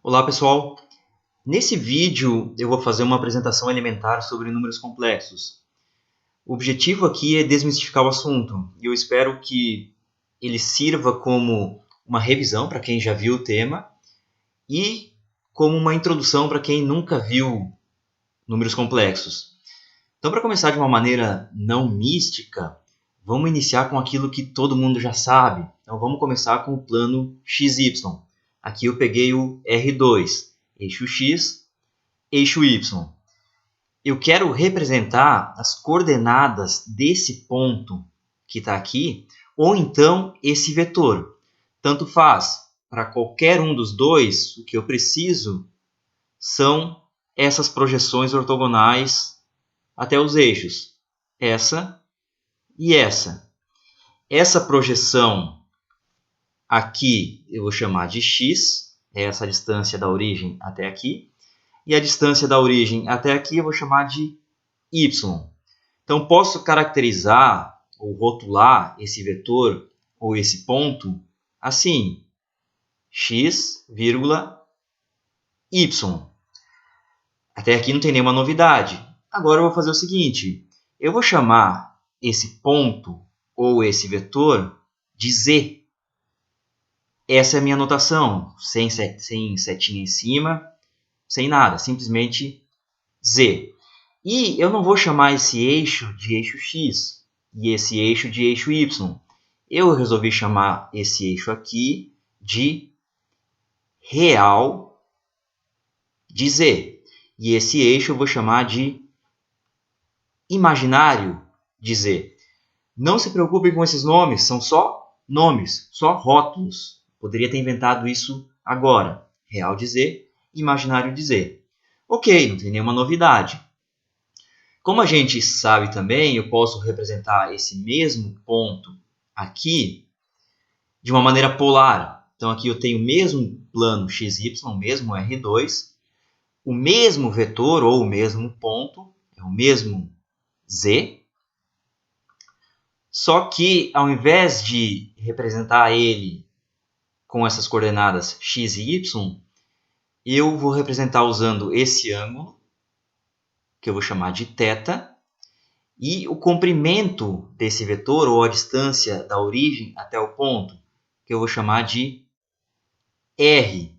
Olá pessoal, nesse vídeo eu vou fazer uma apresentação elementar sobre números complexos. O objetivo aqui é desmistificar o assunto e eu espero que ele sirva como uma revisão para quem já viu o tema e como uma introdução para quem nunca viu números complexos. Então, para começar de uma maneira não mística, vamos iniciar com aquilo que todo mundo já sabe. Então vamos começar com o plano XY. Aqui eu peguei o R2, eixo X, eixo Y. Eu quero representar as coordenadas desse ponto que está aqui, ou então esse vetor. Tanto faz, para qualquer um dos dois, o que eu preciso são essas projeções ortogonais até os eixos. Essa e essa. Essa projeção aqui eu vou chamar de x, é essa distância da origem até aqui. E a distância da origem até aqui eu vou chamar de y. Então, posso caracterizar ou rotular esse vetor ou esse ponto assim, x, y. Até aqui não tem nenhuma novidade. Agora eu vou fazer o seguinte, eu vou chamar esse ponto ou esse vetor de z. Essa é a minha notação, sem setinha em cima, sem nada, simplesmente z. E eu não vou chamar esse eixo de eixo x e esse eixo de eixo y. Eu resolvi chamar esse eixo aqui de real de z. E esse eixo eu vou chamar de imaginário de z. Não se preocupem com esses nomes, são só nomes, só rótulos. Poderia ter inventado isso agora. Real de z, imaginário de z. Ok, não tem nenhuma novidade. Como a gente sabe também, eu posso representar esse mesmo ponto aqui de uma maneira polar. Então aqui eu tenho o mesmo plano XY, o mesmo R2, o mesmo vetor ou o mesmo ponto, é o mesmo Z, só que ao invés de representar ele com essas coordenadas x e y, eu vou representar usando esse ângulo, que eu vou chamar de θ, e o comprimento desse vetor, ou a distância da origem até o ponto, que eu vou chamar de r.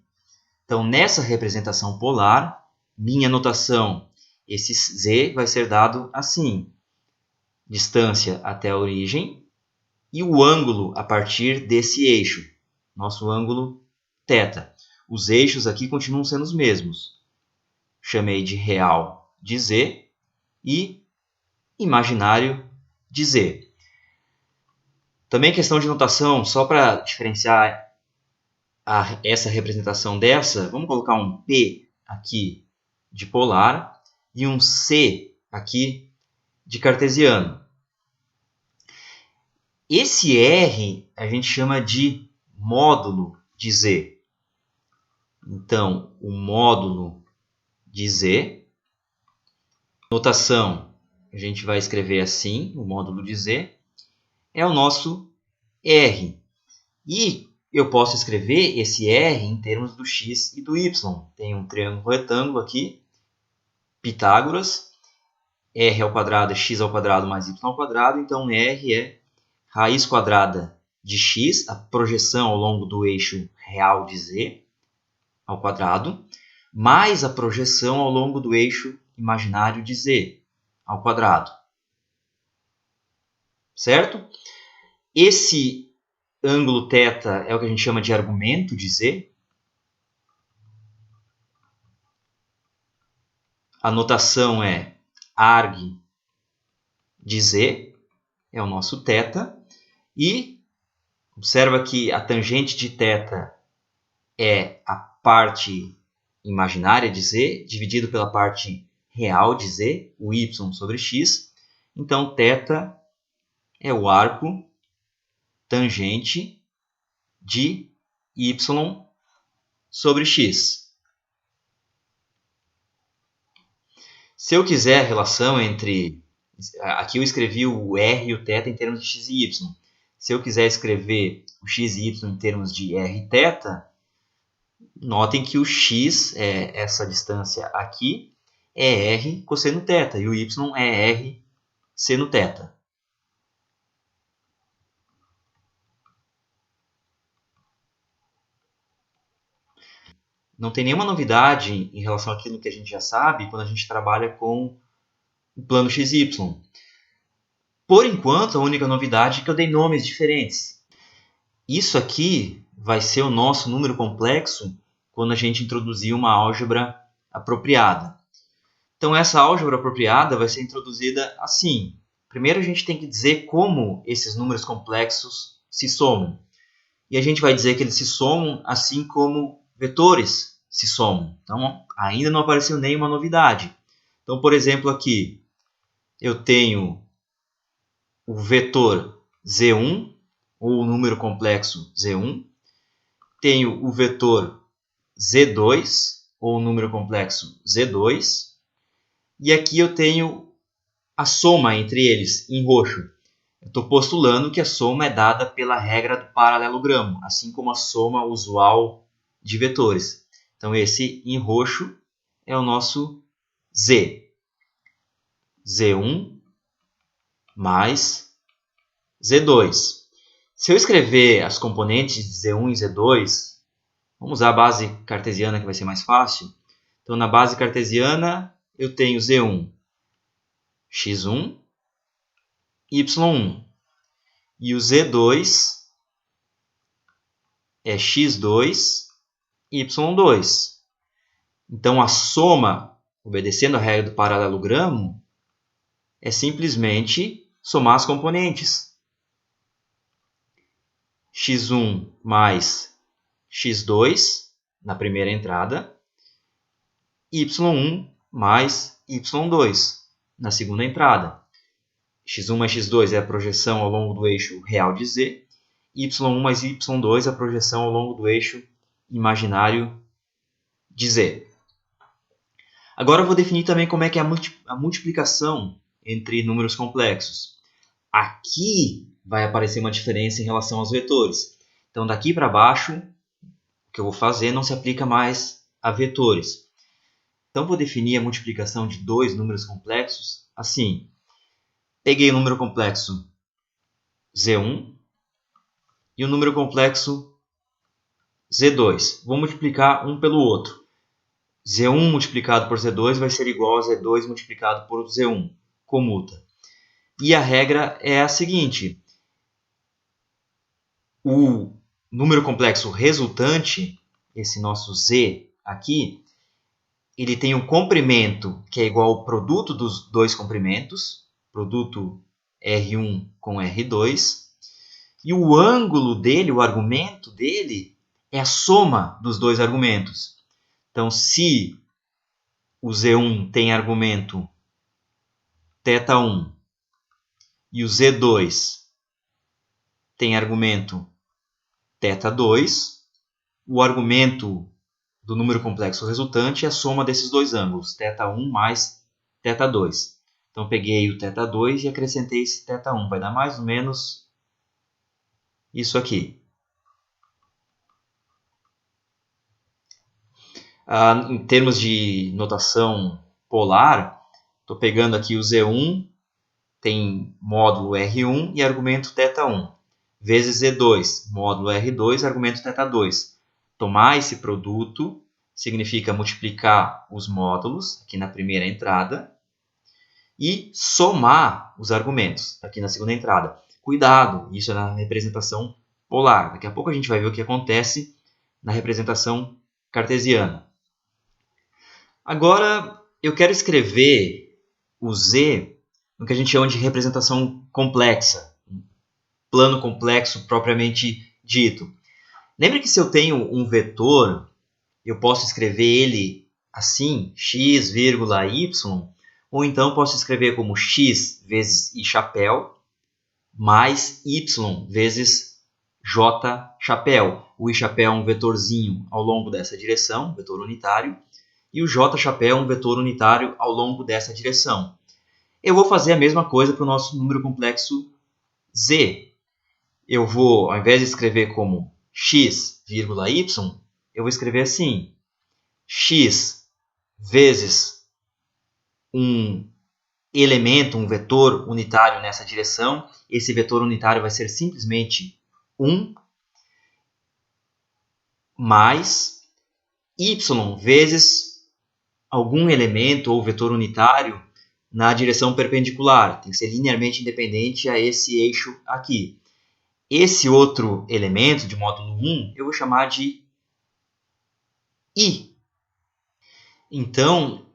Então, nessa representação polar, minha notação, esse z vai ser dado assim. Distância até a origem e o ângulo a partir desse eixo, nosso ângulo θ. Os eixos aqui continuam sendo os mesmos. Chamei de real de z e imaginário de z. Também questão de notação, só para diferenciar essa representação dessa, vamos colocar um P aqui de polar e um C aqui de cartesiano. Esse R a gente chama de módulo de Z. Então, o módulo de Z, notação, a gente vai escrever assim, o módulo de Z, é o nosso R. E eu posso escrever esse R em termos do x e do y. Tem um triângulo retângulo aqui, Pitágoras, R ao quadrado é x ao quadrado mais y ao quadrado, então R é raiz quadrada de x, a projeção ao longo do eixo real de z, ao quadrado, mais a projeção ao longo do eixo imaginário de z, ao quadrado. Certo? Esse ângulo θ é o que a gente chama de argumento de z. A notação é arg de z, é o nosso θ. E observa que a tangente de θ é a parte imaginária de z, dividido pela parte real de z, o y sobre x. Então, θ é o arco tangente de y sobre x. Se eu quiser a relação entre... Aqui eu escrevi o r e o θ em termos de x e y. Se eu quiser escrever o x e y em termos de r θ, Notem que o x, essa distância aqui, é r cosseno θ, e o y é r seno θ. Não tem nenhuma novidade em relação àquilo que a gente já sabe quando a gente trabalha com o plano XY. Por enquanto, a única novidade é que eu dei nomes diferentes. Isso aqui vai ser o nosso número complexo quando a gente introduzir uma álgebra apropriada. Então, essa álgebra apropriada vai ser introduzida assim. Primeiro, a gente tem que dizer como esses números complexos se somam. E a gente vai dizer que eles se somam assim como vetores se somam. Então, ainda não apareceu nenhuma novidade. Então, por exemplo, aqui eu tenho o vetor Z1, ou o número complexo Z1. Tenho o vetor Z2, ou o número complexo Z2. E aqui eu tenho a soma entre eles, em roxo. Eu estou postulando que a soma é dada pela regra do paralelogramo, assim como a soma usual de vetores. Então, esse em roxo é o nosso Z. Z1 mais Z2. Se eu escrever as componentes de Z1 e Z2, vamos usar a base cartesiana que vai ser mais fácil. Então, na base cartesiana, eu tenho Z1, x1, y1. E o Z2 é x2, y2. Então, a soma, obedecendo a regra do paralelogramo, é simplesmente somar as componentes. x1 mais x2 na primeira entrada, y1 mais y2 na segunda entrada. x1 mais x2 é a projeção ao longo do eixo real de z, y1 mais y2 é a projeção ao longo do eixo imaginário de z. Agora eu vou definir também como é que é a multiplicação entre números complexos. Aqui vai aparecer uma diferença em relação aos vetores. Então, daqui para baixo, o que eu vou fazer não se aplica mais a vetores. Então, vou definir a multiplicação de dois números complexos assim. Peguei o número complexo Z1 e o número complexo Z2. Vou multiplicar um pelo outro. Z1 multiplicado por Z2 vai ser igual a Z2 multiplicado por Z1. Comuta. E a regra é a seguinte. O número complexo resultante, esse nosso Z aqui, ele tem um comprimento que é igual ao produto dos dois comprimentos, produto R1 com R2, e o ângulo dele, o argumento dele, é a soma dos dois argumentos. Então, se o Z1 tem argumento θ1 e o Z2 tem argumento θ2, o argumento do número complexo resultante é a soma desses dois ângulos, θ1 mais θ2. Então, peguei o θ2 e acrescentei esse θ1. Vai dar mais ou menos isso aqui. Em termos de notação polar, estou pegando aqui o Z1, tem módulo R1 e argumento θ1, vezes Z2, módulo R2 e argumento θ2. Tomar esse produto significa multiplicar os módulos aqui na primeira entrada e somar os argumentos aqui na segunda entrada. Cuidado, isso é na representação polar. Daqui a pouco a gente vai ver o que acontece na representação cartesiana. Agora, eu quero escrever o Z no que a gente chama de representação complexa, plano complexo propriamente dito. Lembre que se eu tenho um vetor, eu posso escrever ele assim, x, y, ou então posso escrever como x vezes i chapéu, mais y vezes j chapéu. O i chapéu é um vetorzinho ao longo dessa direção, vetor unitário, e o j chapéu é um vetor unitário ao longo dessa direção. Eu vou fazer a mesma coisa para o nosso número complexo z. Eu vou, ao invés de escrever como x, y, eu vou escrever assim: x vezes um elemento, um vetor unitário nessa direção. Esse vetor unitário vai ser simplesmente 1 mais y vezes algum elemento ou vetor unitário na direção perpendicular. Tem que ser linearmente independente a esse eixo aqui. Esse outro elemento de módulo 1 eu vou chamar de i. Então,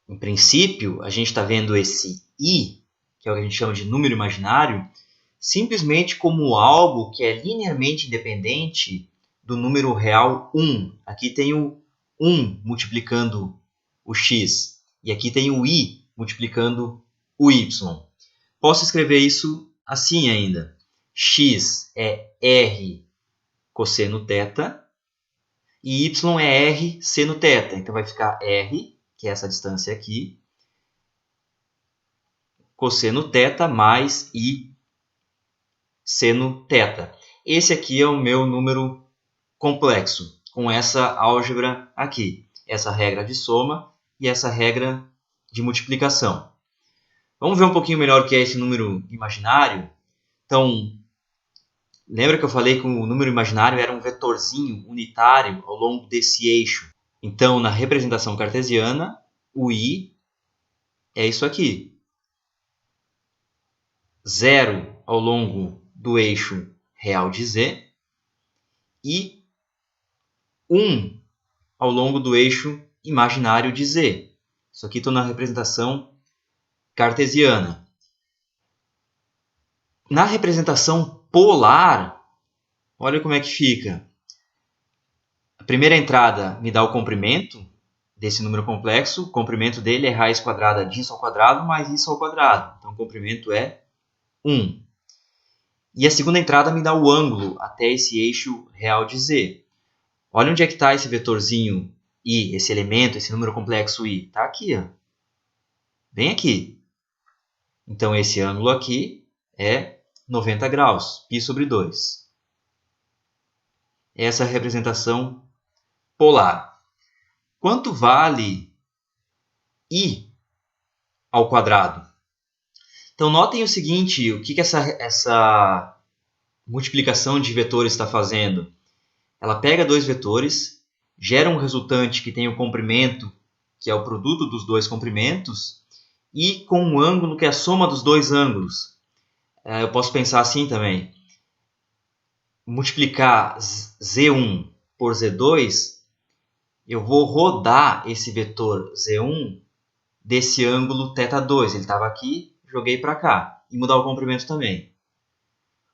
em princípio, a gente está vendo esse i, que é o que a gente chama de número imaginário, simplesmente como algo que é linearmente independente do número real 1. Aqui tem o 1 multiplicando o x, e aqui tem o i multiplicando o y. Posso escrever isso assim ainda. X é r cosseno θ, e y é r seno θ. Então vai ficar r, que é essa distância aqui, cosseno θ mais i seno θ. Esse aqui é o meu número complexo, com essa álgebra aqui. Essa regra de soma e essa regra de multiplicação. Vamos ver um pouquinho melhor o que é esse número imaginário? Então, lembra que eu falei que o número imaginário era um vetorzinho unitário ao longo desse eixo? Então, na representação cartesiana, o i é isso aqui. 0 ao longo do eixo real de z e 1 ao longo do eixo imaginário de z. Isso aqui estou na representação cartesiana. Na representação polar, olha como é que fica. A primeira entrada me dá o comprimento desse número complexo. O comprimento dele é raiz quadrada disso ao quadrado mais isso ao quadrado. Então, o comprimento é 1. E a segunda entrada me dá o ângulo até esse eixo real de z. Olha onde é que está esse vetorzinho i, esse elemento, esse número complexo i. Está aqui, ó. Bem aqui. Então, esse ângulo aqui é 90 graus, π sobre 2. Essa é a representação polar. Quanto vale i ao quadrado? Então, notem o seguinte, o que essa multiplicação de vetores está fazendo? Ela pega dois vetores, gera um resultante que tem o comprimento, que é o produto dos dois comprimentos, e com um ângulo que é a soma dos dois ângulos. Eu posso pensar assim também. Multiplicar z1 por z2, eu vou rodar esse vetor z1 desse ângulo θ2. Ele estava aqui, joguei para cá. E mudar o comprimento também.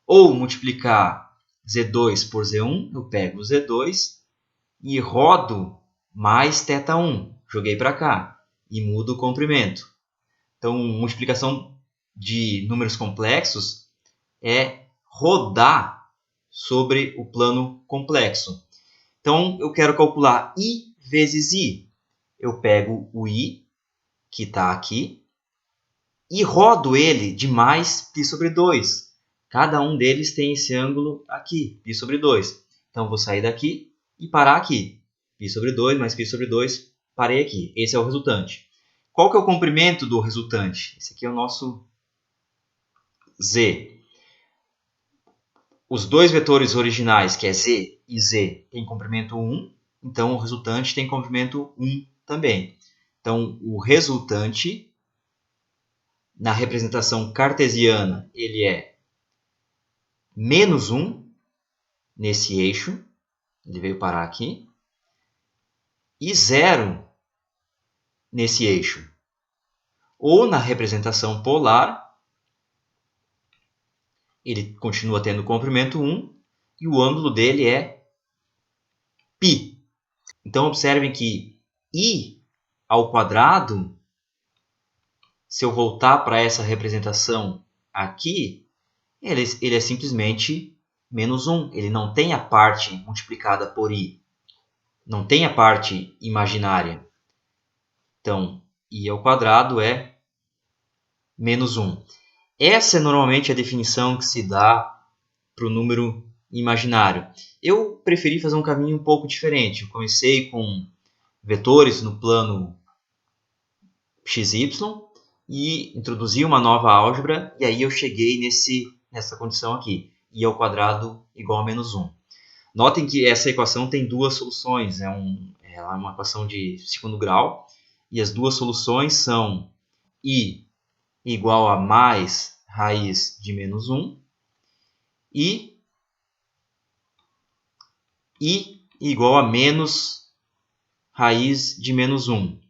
Ou multiplicar z2 por z1, eu pego o z2 e rodo mais θ1. Joguei para cá e mudo o comprimento. Então, multiplicação de números complexos é rodar sobre o plano complexo. Então, eu quero calcular i vezes i. Eu pego o i, que está aqui, e rodo ele de mais π sobre 2. Cada um deles tem esse ângulo aqui, π sobre 2. Então, vou sair daqui e parar aqui. π sobre 2 mais π sobre 2, parei aqui. Esse é o resultante. Qual que é o comprimento do resultante? Esse aqui é o nosso z. Os dois vetores originais, que é z e z, têm comprimento 1. Então, o resultante tem comprimento 1 também. Então, o resultante, na representação cartesiana, ele é menos 1 nesse eixo. Ele veio parar aqui. E 0 nesse eixo. Ou na representação polar, ele continua tendo comprimento 1 e o ângulo dele é π. Então, observem que i ao quadrado, se eu voltar para essa representação aqui, ele é simplesmente menos 1. Ele não tem a parte multiplicada por i. Não tem a parte imaginária. Então, i ao quadrado é menos 1. Essa é normalmente a definição que se dá para o número imaginário. Eu preferi fazer um caminho um pouco diferente. Eu comecei com vetores no plano xy e introduzi uma nova álgebra, e aí eu cheguei nessa condição aqui, i ao quadrado igual a menos 1. Notem que essa equação tem duas soluções, ela é uma equação de segundo grau, e as duas soluções são i igual a mais raiz de menos 1 e i igual a menos raiz de menos 1.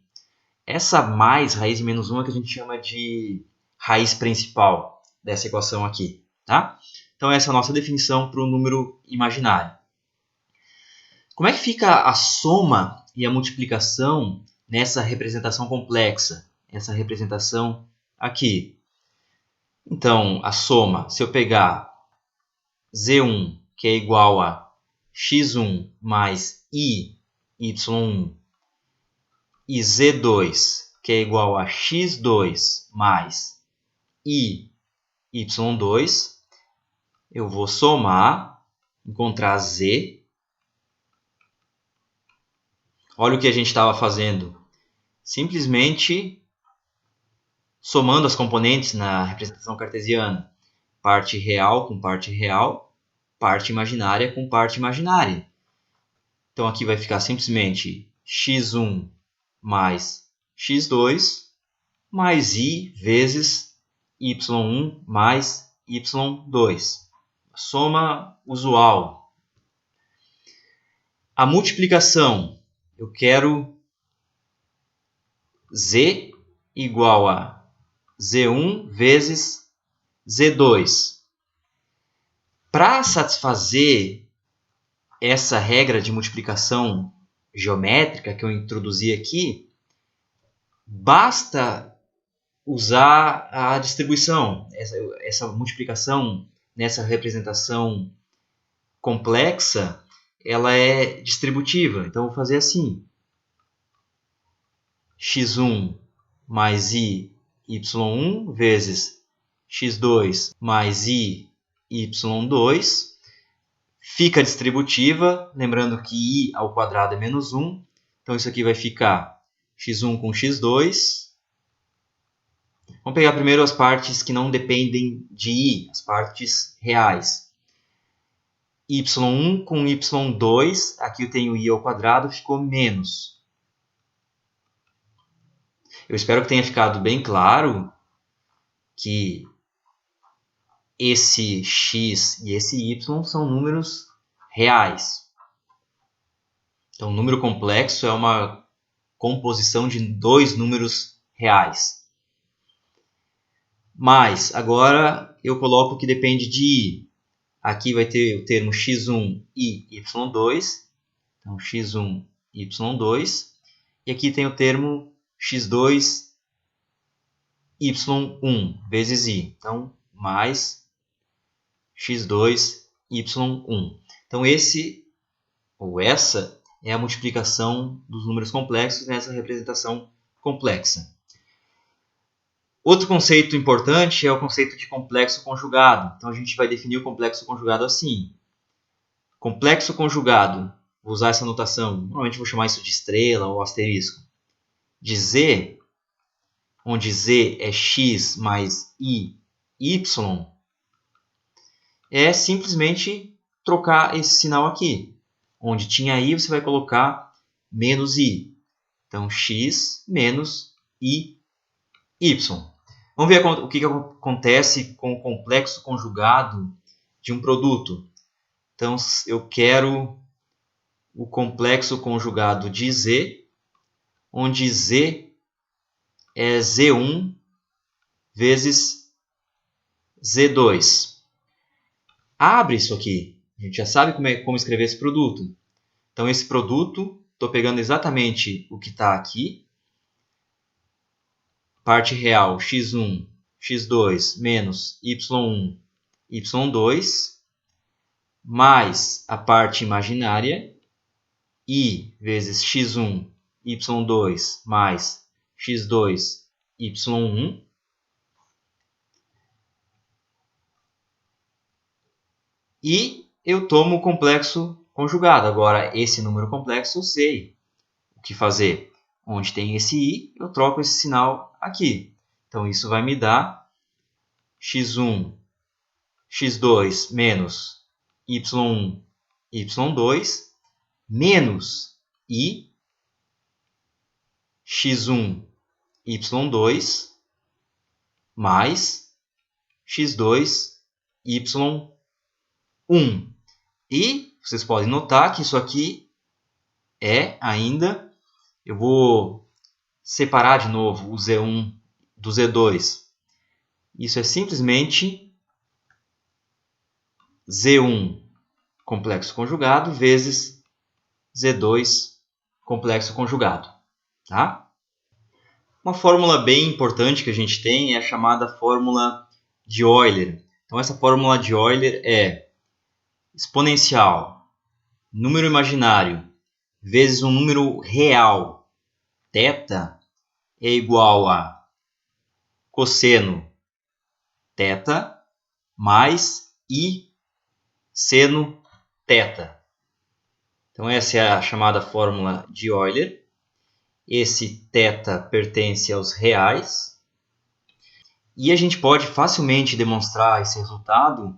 Essa mais raiz de menos 1 é o que a gente chama de raiz principal dessa equação aqui. Tá? Então essa é a nossa definição para o número imaginário. Como é que fica a soma e a multiplicação nessa representação complexa? Essa representação aqui. Então, a soma, se eu pegar z1, que é igual a x1 mais y1, e z2, que é igual a x2 mais y2, eu vou somar, encontrar z. Olha o que a gente estava fazendo. Simplesmente somando as componentes na representação cartesiana. Parte real com parte real, parte imaginária com parte imaginária. Então aqui vai ficar simplesmente x1 mais x2 mais i vezes y1 mais y2. Soma usual. A multiplicação, eu quero z igual a z1 vezes z2. Para satisfazer essa regra de multiplicação geométrica que eu introduzi aqui, basta usar a distribuição. Essa multiplicação nessa representação complexa, ela é distributiva. Então, eu vou fazer assim. x1 mais y1 vezes x2 mais y2 fica distributiva, lembrando que i ao quadrado é menos 1. Então, isso aqui vai ficar x1 com x2. Vamos pegar primeiro as partes que não dependem de i, as partes reais. y1 com y2, aqui eu tenho i ao quadrado, ficou menos. Eu espero que tenha ficado bem claro que esse x e esse y são números reais. Então, um número complexo é uma composição de dois números reais. Mas, agora, eu coloco que depende de i. Aqui vai ter o termo x1 e y2. Então, x1, y2. E aqui tem o termo x2, y1 vezes i. Então, mais x2, y1. Então, esse ou essa é a multiplicação dos números complexos nessa representação complexa. Outro conceito importante é o conceito de complexo conjugado. Então, a gente vai definir o complexo conjugado assim. Complexo conjugado, vou usar essa notação, normalmente vou chamar isso de estrela ou asterisco, de z, onde z é x mais i, y, é simplesmente trocar esse sinal aqui. Onde tinha i, você vai colocar menos i. Então, x menos i, y. Vamos ver o que acontece com o complexo conjugado de um produto. Então, eu quero o complexo conjugado de z, onde z é z1 vezes z2. Abre isso aqui. A gente já sabe como escrever esse produto. Então, esse produto, estou pegando exatamente o que está aqui. Parte real, x1, x2, menos y1, y2, mais a parte imaginária, i vezes x1, y2, mais x2, y1. E eu tomo o complexo conjugado. Agora, esse número complexo eu sei o que fazer. Onde tem esse i, eu troco esse sinal aqui. Então, isso vai me dar x1, x2 menos y1, y2 menos i x1, y2 mais x2, y1. E vocês podem notar que isso aqui é ainda... Eu vou separar de novo o Z1 do Z2. Isso é simplesmente Z1 complexo conjugado vezes Z2 complexo conjugado. Tá? Uma fórmula bem importante que a gente tem é a chamada fórmula de Euler. Então, essa fórmula de Euler é exponencial, número imaginário, vezes um número real, θ, é igual a cosseno θ mais i seno θ. Então, essa é a chamada fórmula de Euler. Esse θ pertence aos reais. E a gente pode facilmente demonstrar esse resultado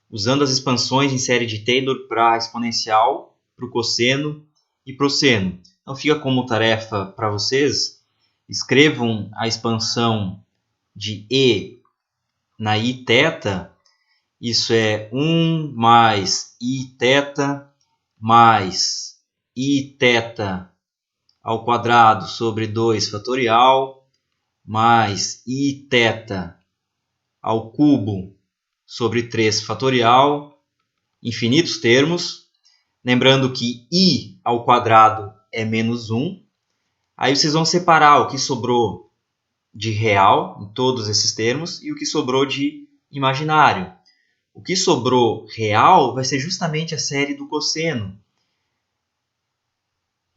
usando as expansões em série de Taylor para exponencial, para o cosseno e para o seno. Então, fica como tarefa para vocês, escrevam a expansão de e na iθ. Isso é 1 mais iθ mais iθ ao quadrado sobre 2 fatorial mais iθ ao cubo sobre 3 fatorial, infinitos termos. Lembrando que i ao quadrado é menos 1. Aí vocês vão separar o que sobrou de real em todos esses termos e o que sobrou de imaginário. O que sobrou real vai ser justamente a série do cosseno.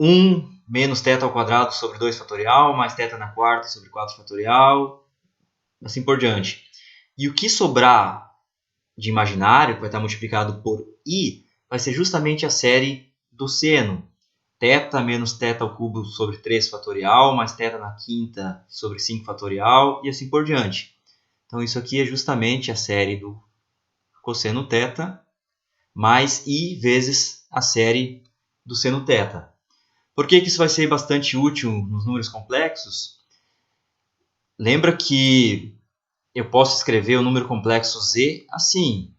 1 menos θ ao quadrado sobre 2 fatorial, mais θ na quarta sobre 4 fatorial, assim por diante. E o que sobrar de imaginário, que vai estar multiplicado por i, vai ser justamente a série do seno. θ menos θ ao cubo sobre 3 fatorial, mais θ na quinta sobre 5 fatorial, e assim por diante. Então, isso aqui é justamente a série do cosseno θ mais i vezes a série do seno θ. Por que isso vai ser bastante útil nos números complexos? Lembra que eu posso escrever o número complexo z assim.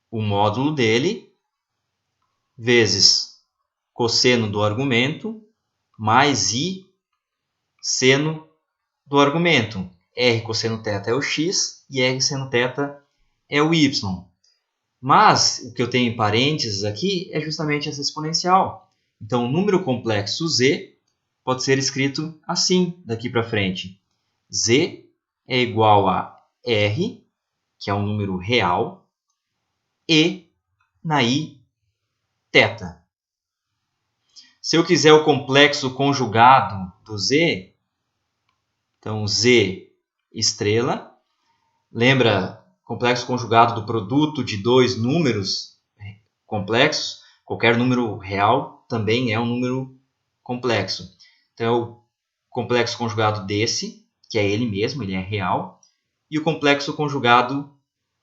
O módulo dele vezes cosseno do argumento mais i seno do argumento. R cosseno θ é o x e R seno θ é o y. Mas o que eu tenho em parênteses aqui é justamente essa exponencial. Então, o número complexo z pode ser escrito assim daqui para frente. Z é igual a R, que é um número real, e na i θ. Se eu quiser o complexo conjugado do z, então z estrela, lembra, complexo conjugado do produto de dois números complexos, qualquer número real também é um número complexo. Então, é o complexo conjugado desse, que é ele mesmo, ele é real, e o complexo conjugado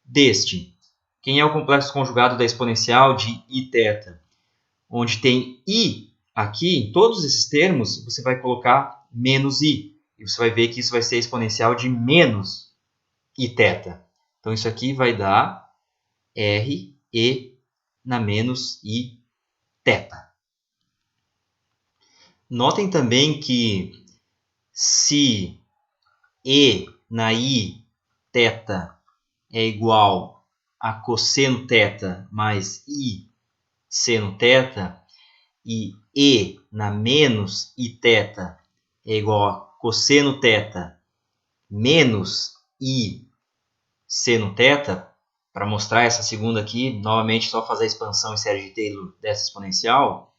deste. Quem é o complexo conjugado da exponencial de iθ? Onde tem i aqui, em todos esses termos, você vai colocar menos i. E você vai ver que isso vai ser exponencial de menos iθ. Então, isso aqui vai dar r e na menos iθ. Notem também que se e na iθ é igual a cosseno θ mais i seno θ, e na menos iθ é igual a cosseno θ menos i seno θ, para mostrar essa segunda aqui, novamente só fazer a expansão em série de Taylor dessa exponencial.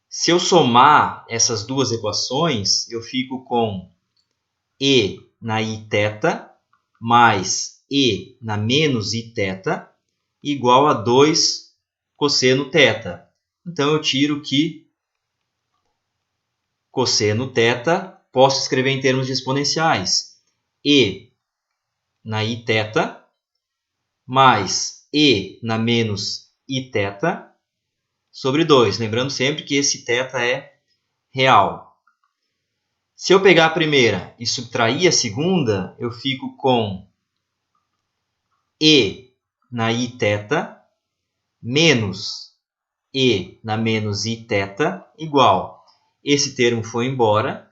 Se eu somar essas duas equações, eu fico com e na iθ mais e na menos iθ igual a 2 cosseno θ. Então, eu tiro que cosseno θ posso escrever em termos de exponenciais. E na iθ mais E na menos iθ sobre 2. Lembrando sempre que esse θ é real. Se eu pegar a primeira e subtrair a segunda, eu fico com E na iθ menos E na menos iθ igual. Esse termo foi embora.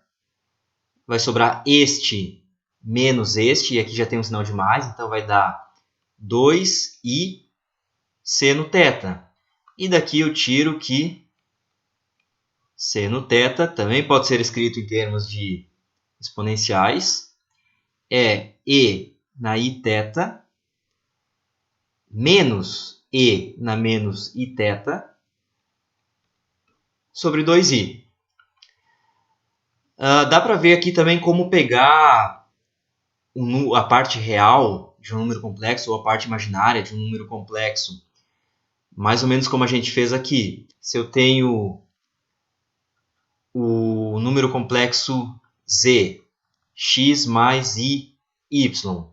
Vai sobrar este menos este. E aqui já tem um sinal de mais. Então vai dar 2i seno θ. E daqui eu tiro que seno θ também pode ser escrito em termos de exponenciais. É E na iθ menos E na menos iθ sobre 2i. Dá para ver aqui também como pegar a parte real de um número complexo ou a parte imaginária de um número complexo. Mais ou menos como a gente fez aqui. Se eu tenho o número complexo z, x mais i, y.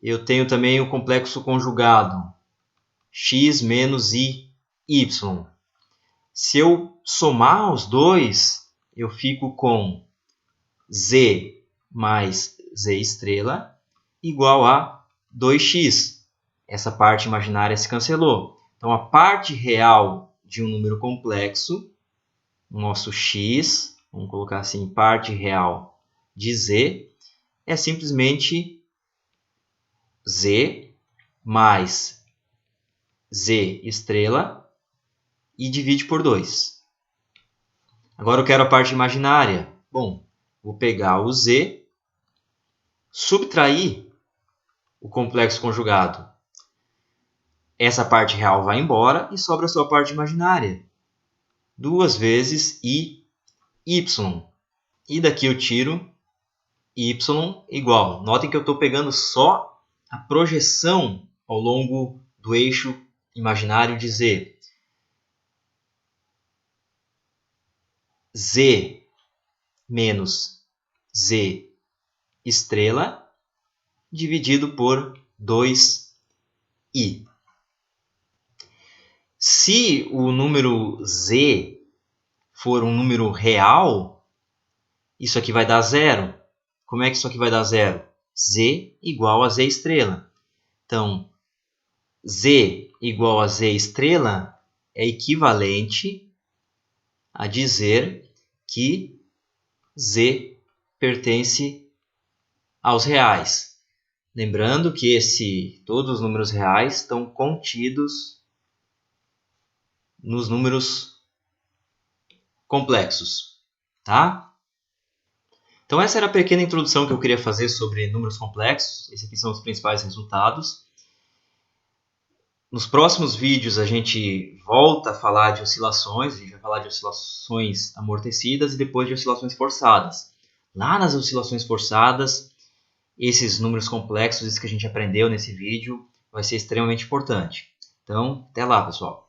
Eu tenho também o complexo conjugado, x menos i, y. Se eu somar os dois, eu fico com z mais z estrela igual a 2x. Essa parte imaginária se cancelou. Então, a parte real de um número complexo, o nosso x, vamos colocar assim, parte real de z, é simplesmente z mais z estrela e divide por 2. Agora eu quero a parte imaginária. Bom, vou pegar o z, subtrair o complexo conjugado. Essa parte real vai embora e sobra só a parte imaginária. 2 vezes i, y. E daqui eu tiro y igual. Notem que eu estou pegando só a projeção ao longo do eixo imaginário de z. Z menos z estrela dividido por 2i. Se o número z for um número real, isso aqui vai dar zero. Como é que isso aqui vai dar zero? Z igual a z estrela. Então, z igual a z estrela é equivalente a dizer que z pertence aos reais. Lembrando que todos os números reais estão contidos nos números complexos, tá? Então essa era a pequena introdução que eu queria fazer sobre números complexos. Esses aqui são os principais resultados. Nos próximos vídeos a gente volta a falar de oscilações, a gente vai falar de oscilações amortecidas e depois de oscilações forçadas. Lá nas oscilações forçadas, esses números complexos, isso que a gente aprendeu nesse vídeo, vai ser extremamente importante. Então, até lá, pessoal!